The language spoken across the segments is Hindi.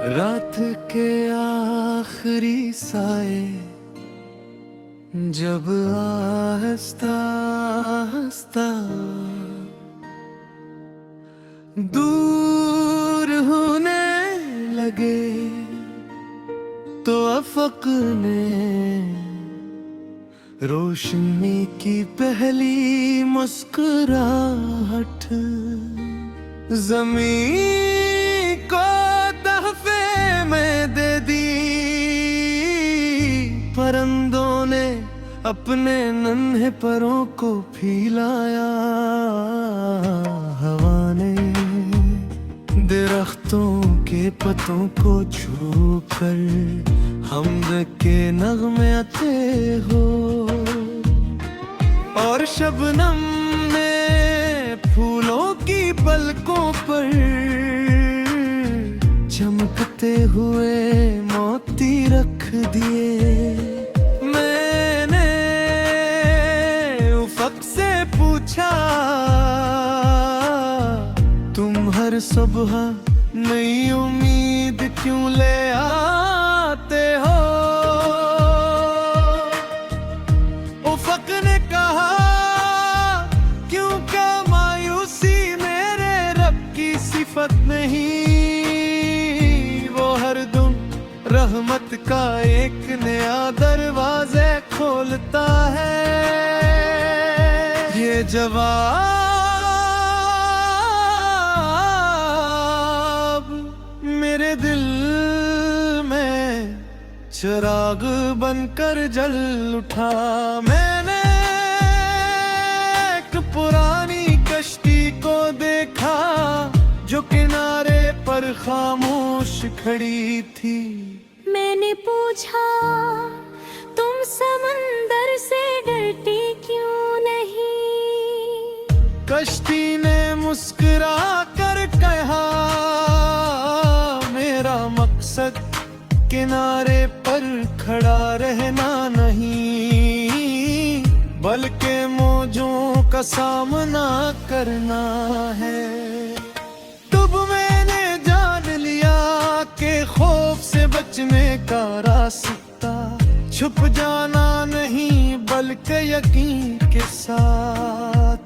रात के आखिरी साए जब आहिस्ता आहिस्ता दूर होने लगे तो अफक ने रोशनी की पहली मुस्कुराहट ज़मीन को तहफे में दे दी। परिंदों ने अपने नन्हे परों को फैलाया, हवा ने दरख्तों के पत्तों को छूकर हमद के नगमे आते हो, और शबनम ने फूलों की पलकों पर चमकते हुए मोती रख दिए। मैंने उफक से पूछा, तुम हर सुबह नई उम्मीद क्यों ले आते हो? उफक ने कहा, क्योंकि मायूसी मेरे रब की सिफत नहीं, वो हर दम रहमत का एक नया दरवाजे खोलता है। ये जवाब मेरे दिल में चिराग बनकर जल उठा। मैंने एक पुरानी कश्ती को देखा जो किनारे पर खामोश खड़ी थी। मैंने पूछा, तुम समंदर से डरती क्यों नहीं? कश्ती ने मुस्कुरा कर कहा, मेरा मकसद किनारे पर खड़ा रहना नहीं, बल्कि मौजों का सामना करना है। तब मैंने जान लिया कि खौफ से बचने का रास्ता छुप जाना नहीं, बल्कि यकीन के साथ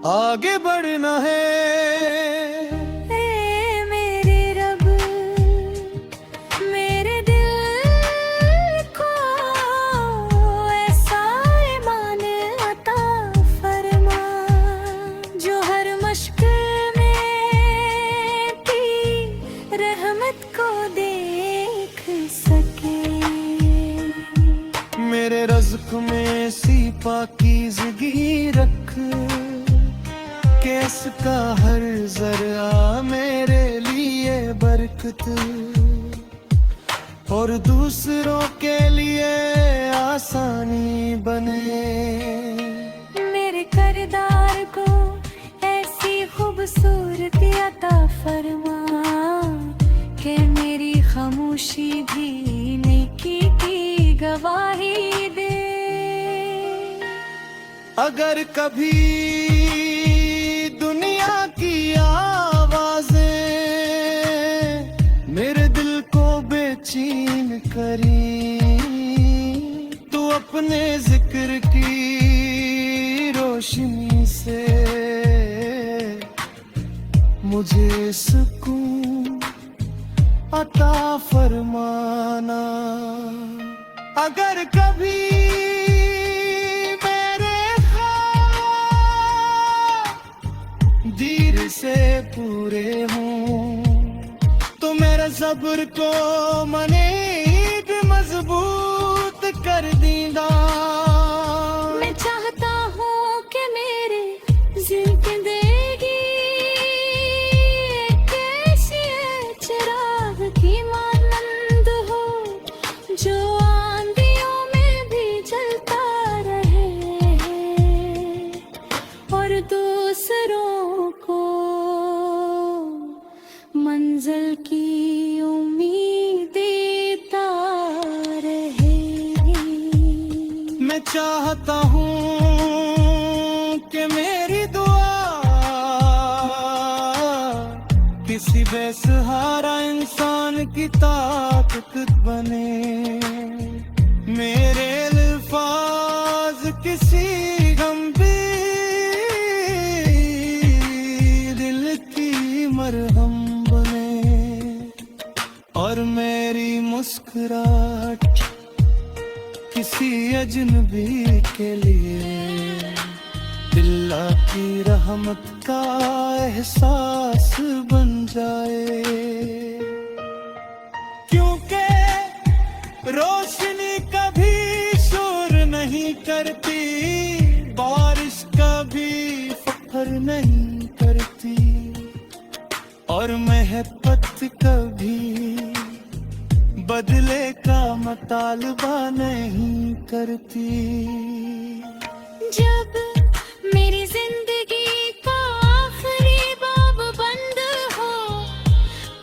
आगे बढ़ना है। मेरे रब, मेरे दिल को ऐसा ईमान अता फरमा जो हर मुश्किल में तेरी रहमत को देख सके। मेरे रज़्क़ में सी पाकीज़गी रख, केस का हर जरा मेरे लिए बरकत, और दूसरों के लिए आसानी बने। मेरे करदार को ऐसी खूबसूरती अता फरमा कि मेरी खामोशी भी नेकी की गवाही दे। अगर कभी दुनिया की आवाजें मेरे दिल को बेचैन करी, तू अपने जिक्र की रोशनी से मुझे सुकून अता फरमाना। अगर कभी दीर से पूरे हों तो मेरे सब्र को मनीब मजबूत कर दीदा। मैं चाहता हूँ कि मेरे जिंदगी एक ऐसी चिराग की मानंद हो जो आंधियों में भी जलता रहे और दूसरों को मंजिल की उम्मीद देता रहे। मैं चाहता हूँ कि मेरी दुआ किसी बेसहारा इंसान की ताकत बने। मेरे अल्फाज किसी गंभीर दिल की मरहम बने, और मेरी मुस्कुराहट किसी अजनबी के लिए अल्लाह की रहमत का एहसास बन जाए। क्योंकि रोशनी कभी शोर नहीं करती, बारिश कभी फख्र नहीं करती, और महबत कभी बदले का मुतालबा नहीं करती। जब मेरी जिंदगी का आखिरी बाब बंद हो,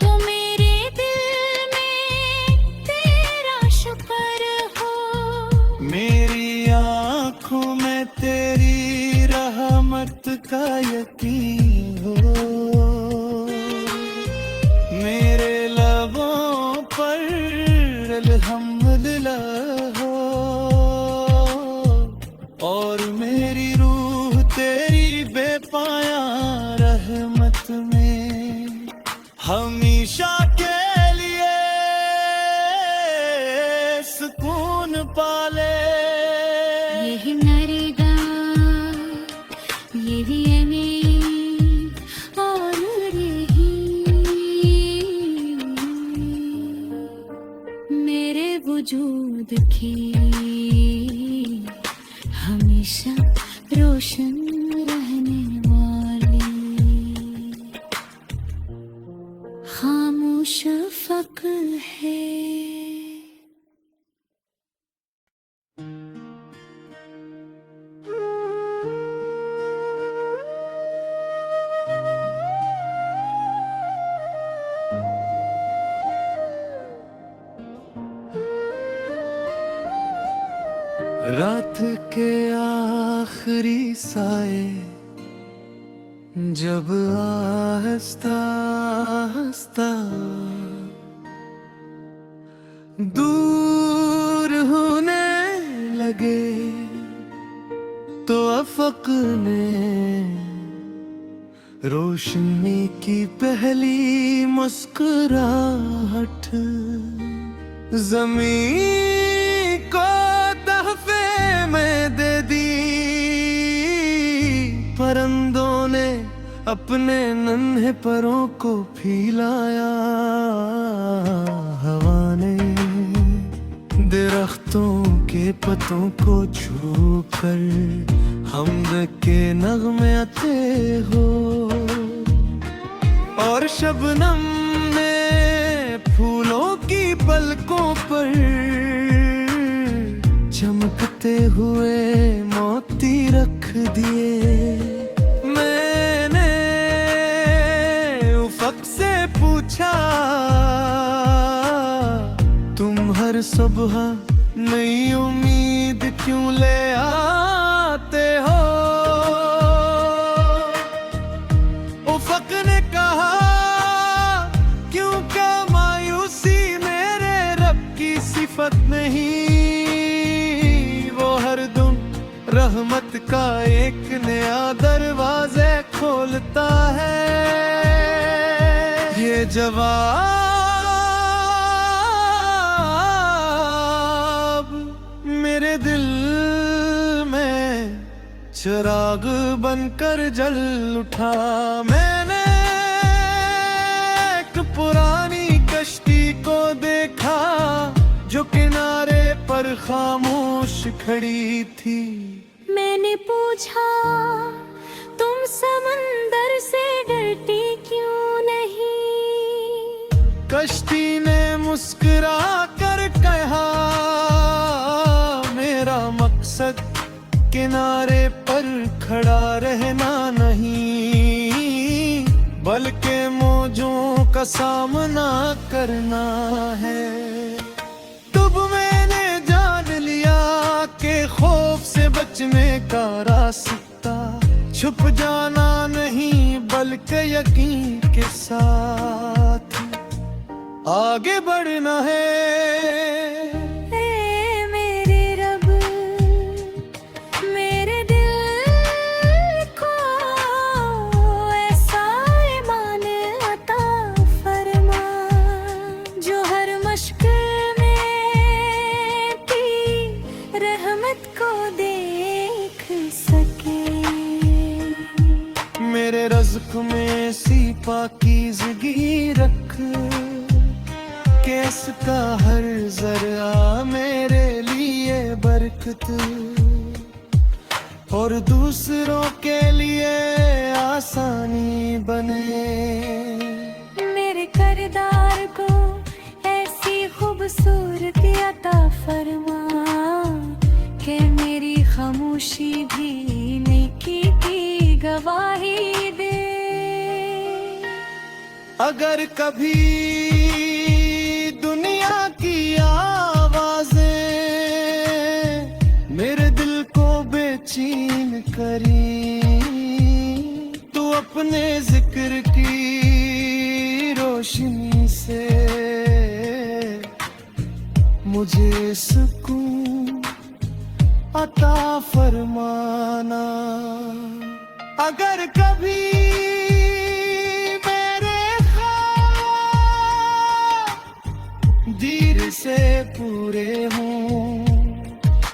तो मेरे दिल में तेरा शुक्र हो। मेरी आँखों में तेरी रहमत का यकीन हो, मेरे लबों पर अल्हम्दुलिल्लाह हो, और मेरी रूह तेरी बेपाया रहमत में हमेशा के लिए सुकून पाले। यही नरेगा, यही अमीर, और यही मेरे वजूद की हमेशा रोशन रहने वाली खामोश फक्र है। रात के आखिरी साए जब आहिस्ता आहिस्ता दूर होने लगे, तो अफक ने रोशनी की पहली मुस्कुराहट ज़मीन को तहफे में दे दी। परिंदों ने अपने नन्हे परों को फैलाया, हवा ने दरख्तों के पत्तों को छूकर हमद के नगमे आते हो, और शबनम ने फूलों की पलकों पर चमकते हुए मोती रख दिए। मैंने उफक से पूछा, तुम हर सुबह नई उम्मीद क्यों ले आते हो? उफक ने कहा, क्योंकि मायूसी मेरे रब की सिफत नहीं, वो हर दम रहमत का एक नया दरवाजे खोलता है। ये जवाब मेरे दिल में चिराग बनकर जल उठा। मैंने एक पुरानी कश्ती को देखा जो किनारे पर खामोश खड़ी थी। मैंने पूछा, तुम समंदर से डरती क्यों नहीं? कश्ती ने मुस्कुरा कर कहा, मेरा मकसद किनारे पर खड़ा रहना नहीं, बल्कि मौजों का सामना करना है। तब मैंने जान लिया कि खौफ से बचने का रास्ता छुप जाना नहीं बल्कि यकीन के साथ आगे बढ़ना है। ए मेरे रब, मेरे दिल को ऐसा ईमान अता फरमा जो हर मुश्किल में भी रहमत को देख सके। मेरे रज़्क़ में ऐसी पाकीज़गी रख कि इसका हर ज़रा मेरे लिए बरकत और दूसरों के लिए आसानी बने। मेरे करदार को ऐसी खूबसूरती अता फरमा कि मेरी खामोशी भी नेकी की गवाही दे। अगर कभी दुनिया की आवाज़ें मेरे दिल को बेचैन करी तो अपने जिक्र की रोशनी से मुझे सुकून अता फरमाना। अगर कभी दीर से पूरे हों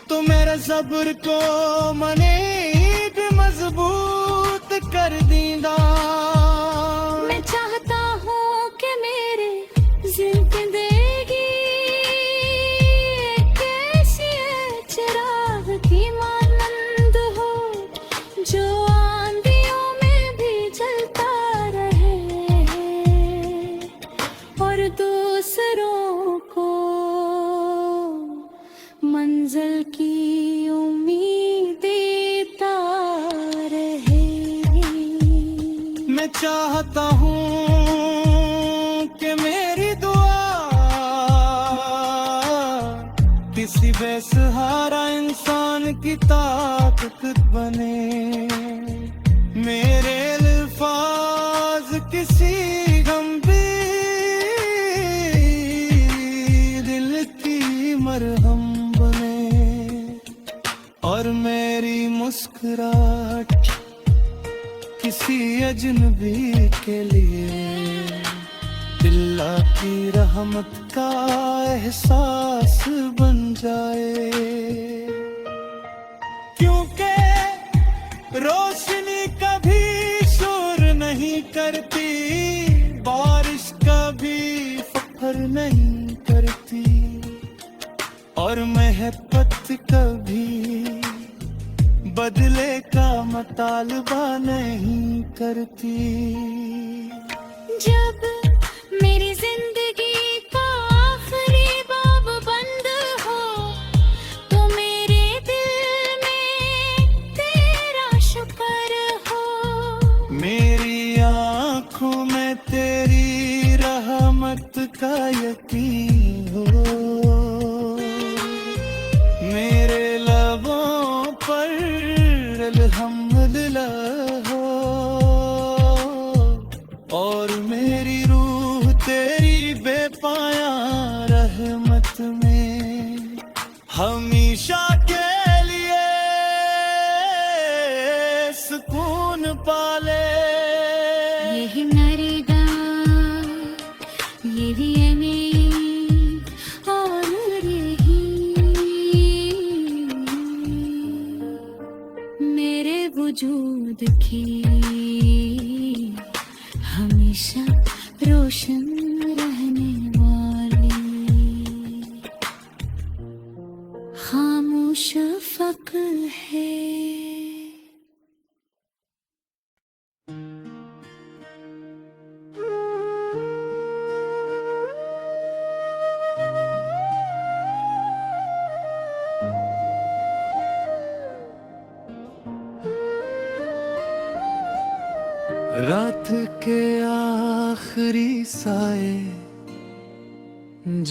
तो मेरे सब्र को मनीब मजबूत कर दींदा। मैं चाहता हूँ कि मेरे जिंदगी कैसी चिराग की मानंद हो जो आंधियों में भी जलता रहे और दूसरों मंजिल की उम्मीद देता रहे। मैं चाहता हूँ कि मेरी दुआ किसी बेसहारा इंसान की ताकत बने। मेरे अल्फाज किसी मरहम बने और मेरी मुस्कुराहट किसी अजनबी के लिए अल्लाह की रहमत का एहसास बन जाए। क्योंकि रोशनी कभी शोर नहीं करती, बारिश कभी फख्र नहीं करती और महबत कभी बदले का मुतालबा नहीं करती। जब मेरी जिंदगी का आखिरी बाब बंद हो तो मेरे दिल में तेरा शुक्र हो। मेरी आँखों में तेरी रहमत का यकीन हो। मेरे लबों पर अल्हम्दुलिल्लाह हो और मेरी रूह तेरी बेपाया रहमत में हमेशा के लिए सुकून पाले। यही नरेगा यही और यही मेरे वजूद की हमेशा रोशन रहने वाली खामोश फक्र है। रात के आखिरी साए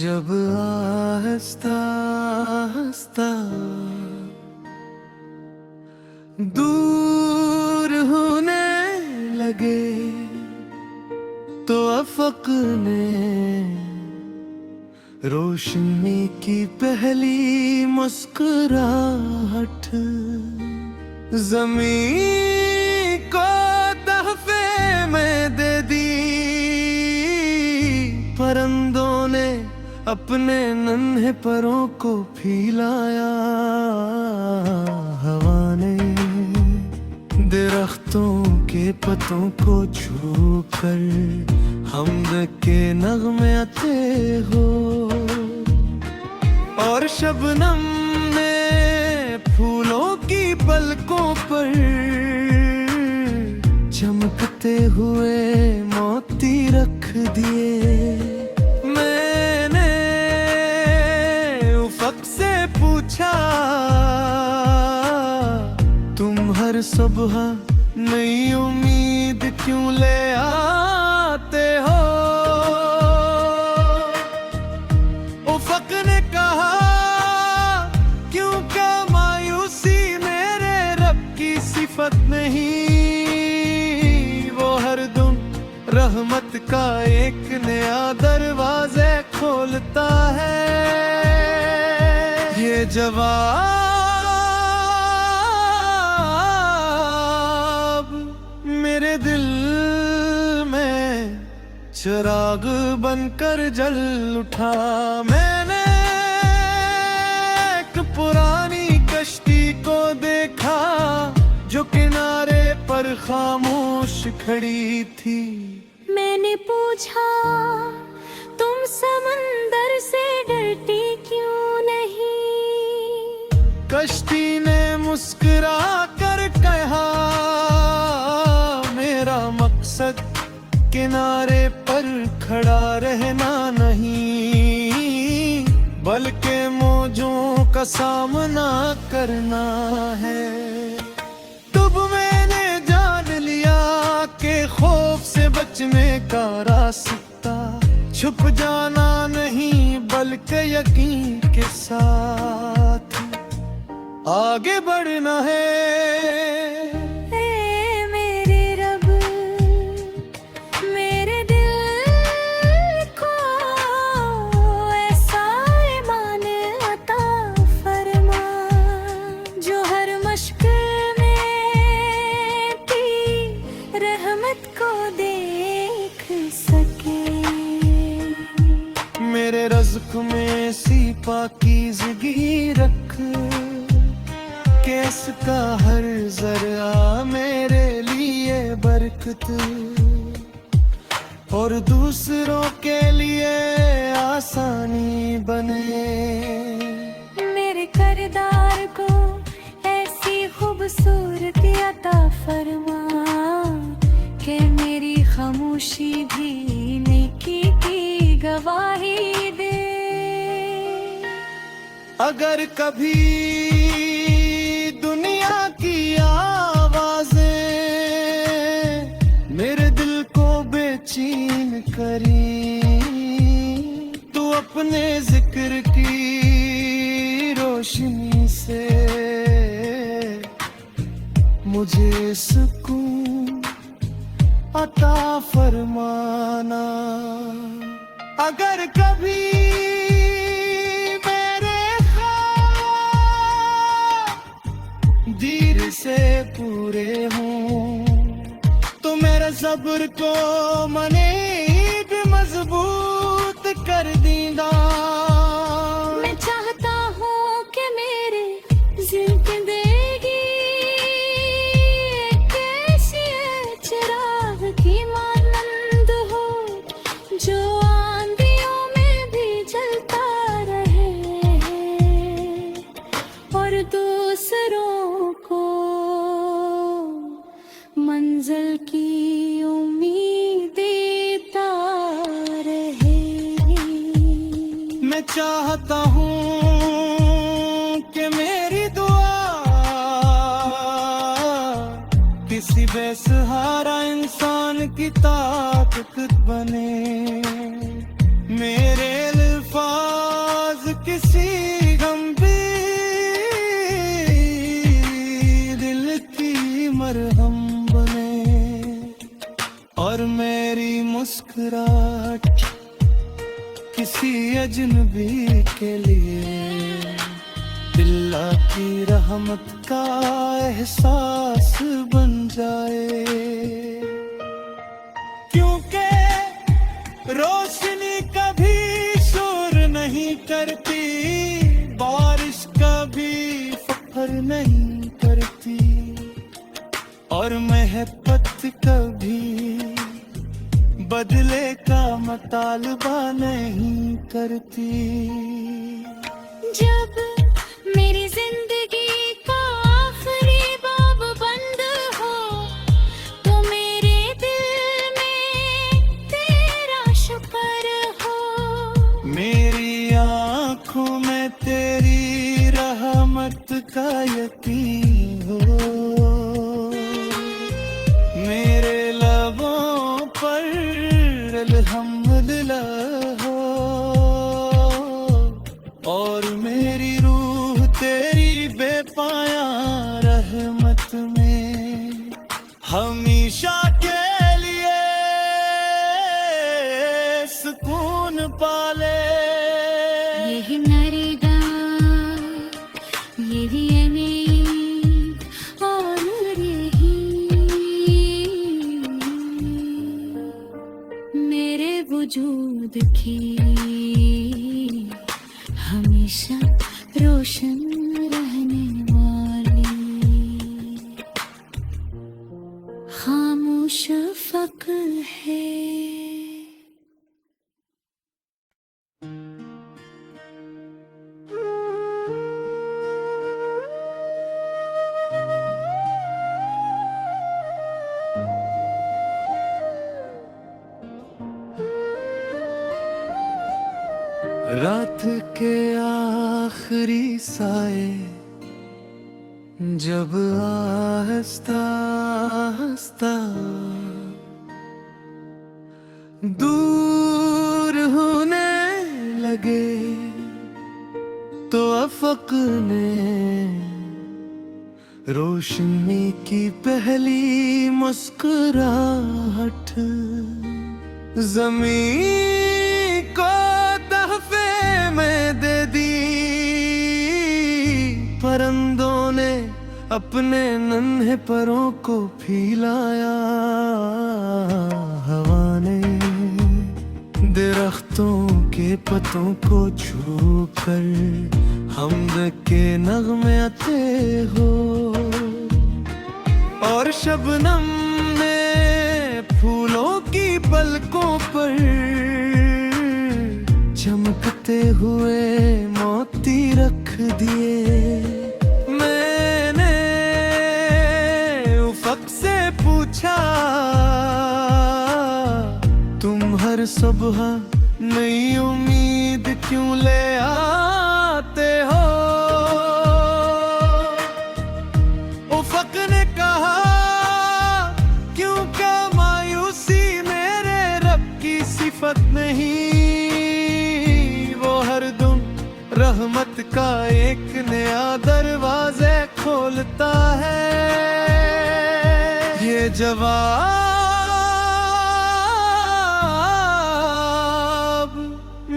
जब आहिस्ता आहिस्ता दूर शौक ने रोशनी की पहली मुस्कुराहट ज़मीं को तहफे में दे दी। परिंदों ने अपने नन्हे परों को फैलाया, हवा ने दरख्तों के पत्तों को छूकर हमद के नगमे आते हो। और शबनम ने फूलों की पलकों पर चमकते हुए मोती रख दिए। मैंने उफक से पूछा, तुम हर सुबह नई उम्मीद क्यों ले आते हो? उफक ने कहा, क्योंकि मायूसी मेरे रब की सिफत नहीं। वो हर दम रहमत का एक नया दरवाजे खोलता है। ये जवाब मेरे दिल में चिराग बनकर जल उठा। मैंने एक पुरानी कश्ती को देखा जो किनारे पर खामोश खड़ी थी। मैंने पूछा, तुम समंदर से डरती क्यों नहीं? कश्ती ने मुस्कुरा कर कहा, मेरा मकसद किनारे पर खड़ा रहना नहीं, बल्कि मौजों का सामना करना है। तब मैंने जान लिया कि खौफ से बचने का रास्ता छुप जाना नहीं, बल्कि यकीन के साथ आगे बढ़ना है। मेरे रब, मेरे दिल को ऐसा ईमान अता फरमा जो हर मुश्किल में तेरी रहमत को देख सके। मेरे रज़्क़ में सी पाकीज़गी रख, केस का हर जरा मेरे लिए बरकत और दूसरों के लिए आसानी बने। मेरे करदार को ऐसी खूबसूरती अता फरमा कि मेरी खामोशी भी नेकी की गवाही दे। अगर कभी दुनिया की आवाजें मेरे दिल को बेचैन करी, तू अपने जिक्र की रोशनी से मुझे सुकून अता फरमाना। अगर कभी धीर से पूरे हूँ तो मेरे सब्र को मनीब मजबूत कर दीदा। मैं चाहता हूँ कि मेरे जिंदगी कैसी चिराग की मानंद हो जो आंधियों में भी जलता रहे और दूसरों को मंजिल की उम्मीद देता रहे। मैं चाहता हूँ कि मेरी दुआ किसी बेसहारा इंसान की ताकत बने। मेरे अल्फाज किसी गंभीर दिल की मरहम बने और मेरी मुस्कुराहट किसी अजनबी के लिए अल्लाह की रहमत का एहसास बन जाए। क्योंकि रोशनी कभी शोर नहीं करती, बारिश कभी फखर नहीं करती, और महबत कभी बदले का मुतालबा नहीं करती। जब मेरी जिंदगी का आखिरी बाब बंद हो, तो मेरे दिल में तेरा शुक्र हो। मेरी आँखों में तेरी रहमत का यकीन हो, मेरे लबों पर अल्हम्दुलिल्लाह हो, और मेरी रूह तेरी बेपाया रहमत में हमेशा के लिए सुकून पाले। यही नरेगा, यही अमीद, और यही मेरे वजूद की हमेशा रोशन रहने वाली खामोश फक्र है। रात के आखिरी साए जब आहिस्ता आहिस्ता दूर होने लगे, तो अफक ने रोशनी की पहली मुस्कुराहट ज़मीन को तहफे में दे दी। परिंदों ने अपने नन्हे परों को फैलाया, हवा ने दरख्तों के पत्तों को छूकर हमद के नगमे आते हो, और शबनम ने फूलों की पलकों पर चमकते हुए मोती रख दिए। मैंने उफक से पूछा, तुम हर सुबह नई उम्मीद क्यों ले आते हो? उफक ने कहा, क्योंकि मायूसी मेरे रब की सिफत नहीं, रहमत का एक नया दरवाजे खोलता है। ये जवाब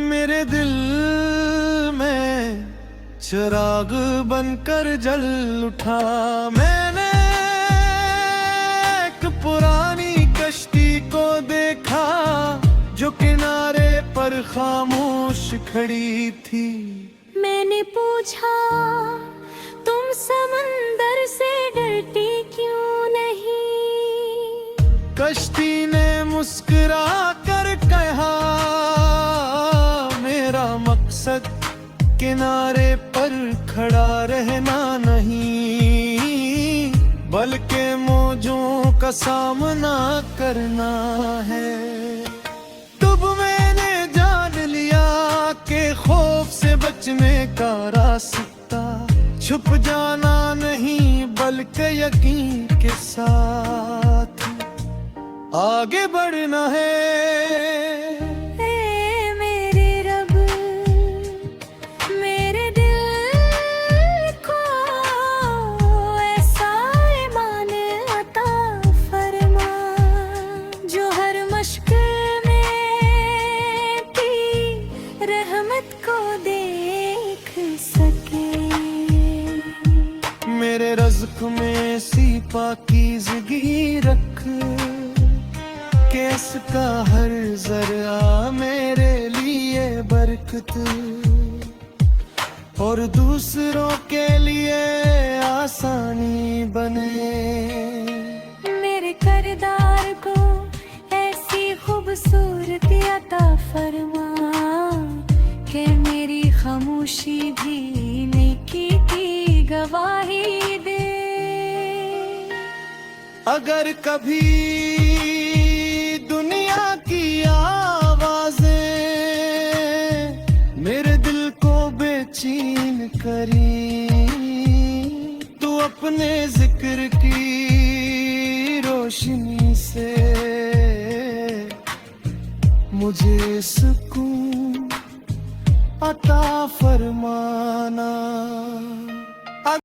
मेरे दिल में चिराग बनकर जल उठा। मैंने एक पुरानी कश्ती को देखा जो किनारे पर खामोश खड़ी थी। मैंने पूछा, तुम समंदर से डरती क्यों नहीं? कश्ती ने मुस्कुरा कर कहा, मेरा मकसद किनारे पर खड़ा रहना नहीं, बल्कि मौजों का सामना करना है। तब मैंने जान लिया कि खौफ से बचने का रास्ता छुप जाना नहीं, बल्कि यकीन के साथ आगे बढ़ना है। मेरे रब, मेरे दिल को ऐसा ईमान अता फरमा, जो हर मश्क में मोहब्बत और दूसरों के लिए आसानी बने। मेरे करदार को ऐसी खूबसूरती अता फरमा कि मेरी खामोशी भी नेकी की गवाही दे। अगर कभी दुनिया की आवाजें मेरे दिल को बेचैन करी, तू अपने जिक्र की रोशनी से मुझे सुकून अता फरमाना।